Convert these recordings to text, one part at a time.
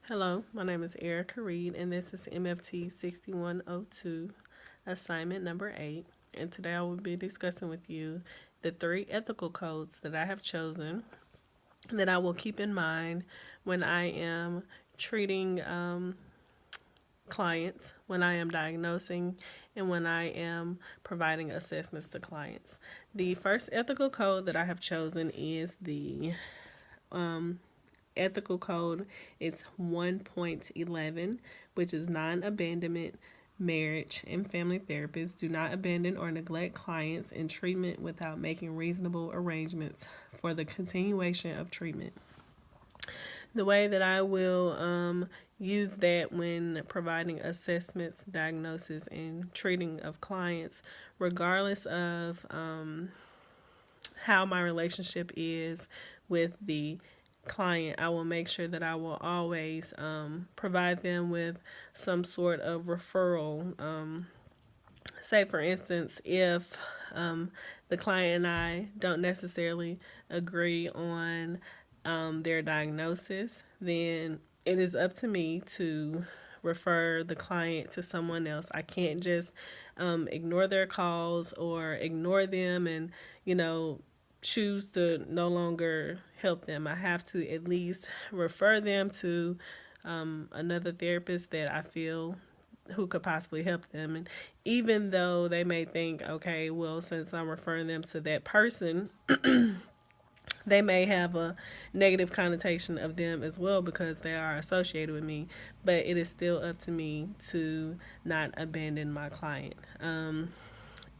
Hello, my name is Erica Reed, and this is MFT6102 Assignment number 8. And today I will be discussing with you the three ethical codes that I have chosen that I will keep in mind when I am treating clients, when I am diagnosing, and when I am providing assessments to clients. The first ethical code that I have chosen is the ethical code. It's 1.11, which is non abandonment. Marriage and family therapists do not abandon or neglect clients in treatment without making reasonable arrangements for the continuation of treatment. The way that I will use that when providing assessments, diagnosis, and treating of clients, regardless of how my relationship is with the client, I will make sure that I will always provide them with some sort of referral. Say, for instance, if the client and I don't necessarily agree on their diagnosis, then it is up to me to refer the client to someone else. I can't just ignore their calls or ignore them and, you know, choose to no longer help them. I have to at least refer them to another therapist that I feel who could possibly help them. And even though they may think, okay, well, since I'm referring them to that person, they may have a negative connotation of them as well because they are associated with me, but it is still up to me to not abandon my client.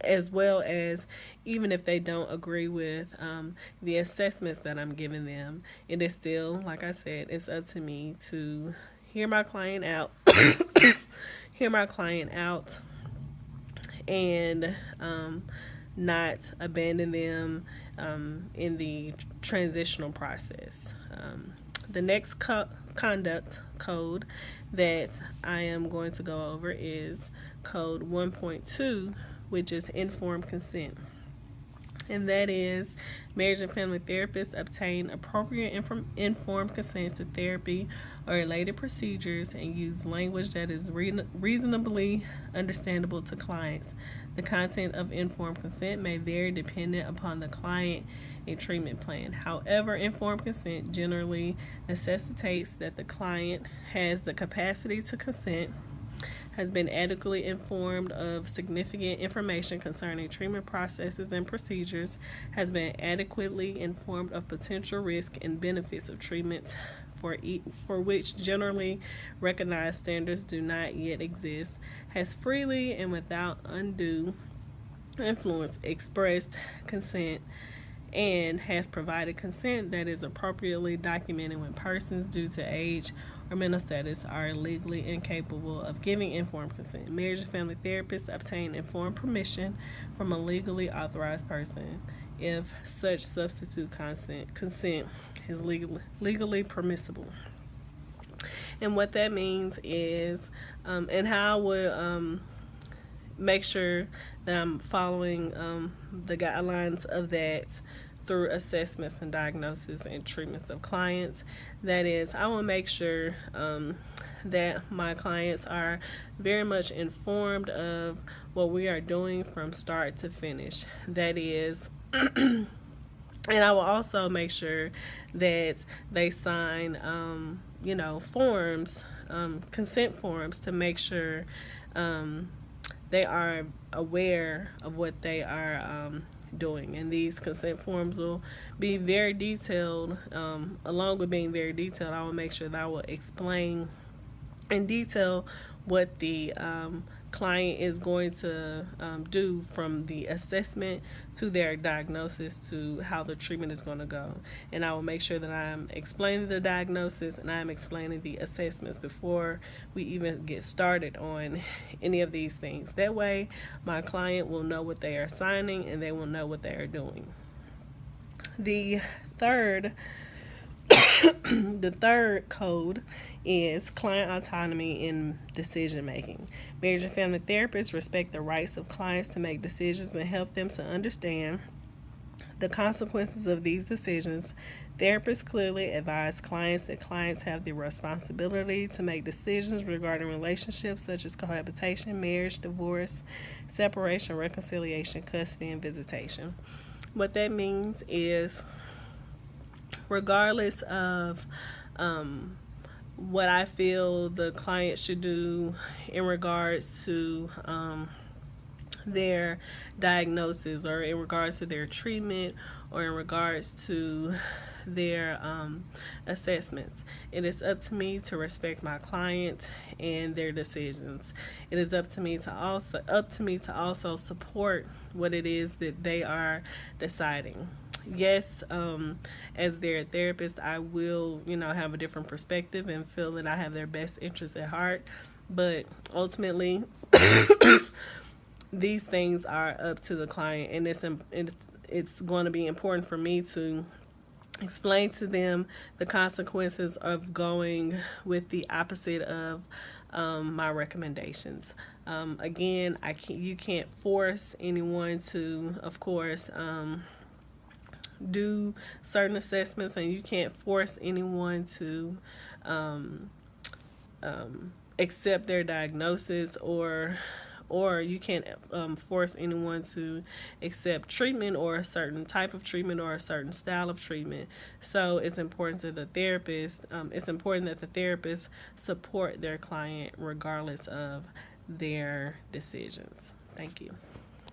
As well as, even if they don't agree with the assessments that I'm giving them, it is still, like I said, it's up to me to hear my client out, hear my client out, and not abandon them in the transitional process. The next conduct code that I am going to go over is code 1.2, which is informed consent. And that is, marriage and family therapists obtain appropriate informed consent to therapy or related procedures and use language that is reasonably understandable to clients. The content of informed consent may vary dependent upon the client and treatment plan. However, informed consent generally necessitates that the client has the capacity to consent, has been adequately informed of significant information concerning treatment processes and procedures, has been adequately informed of potential risk and benefits of treatments for which generally recognized standards do not yet exist, has freely and without undue influence expressed consent, and has provided consent that is appropriately documented when persons due to age or mental status are legally incapable of giving informed consent. Marriage and family therapists obtain informed permission from a legally authorized person if such substitute consent is legally permissible. And what that means is, and how I would make sure that I'm following the guidelines of that through assessments and diagnosis and treatments of clients. That is, I will make sure that my clients are very much informed of what we are doing from start to finish. That is, and I will also make sure that they sign, forms, consent forms, to make sure they are aware of what they are doing. And these consent forms will be very detailed. Along with being very detailed, I will make sure that I will explain in detail what the client is going to do, from the assessment to their diagnosis to how the treatment is going to go. And I will make sure that I'm explaining the diagnosis and I'm explaining the assessments before we even get started on any of these things. That way, my client will know what they are signing and they will know what they are doing. The third the third code is client autonomy in decision making. Marriage and family therapists respect the rights of clients to make decisions and help them to understand the consequences of these decisions. Therapists clearly advise clients that clients have the responsibility to make decisions regarding relationships such as cohabitation, marriage, divorce, separation, reconciliation, custody, and visitation. What that means is, regardless of what I feel the client should do in regards to their diagnosis, or in regards to their treatment, or in regards to their assessments. It is up to me to respect my client and their decisions. It is up to me to also support what it is that they are deciding. Yes, as their therapist, I will, have a different perspective and feel that I have their best interests at heart. But ultimately, these things are up to the client, and it's going to be important for me to explain to them the consequences of going with the opposite of my recommendations. Again, you can't force anyone to, of course, do certain assessments, and you can't force anyone to accept their diagnosis, or you can't force anyone to accept treatment, or a certain type of treatment, or a certain style of treatment. So it's important to the therapist. It's important that the therapist support their client regardless of their decisions. Thank you.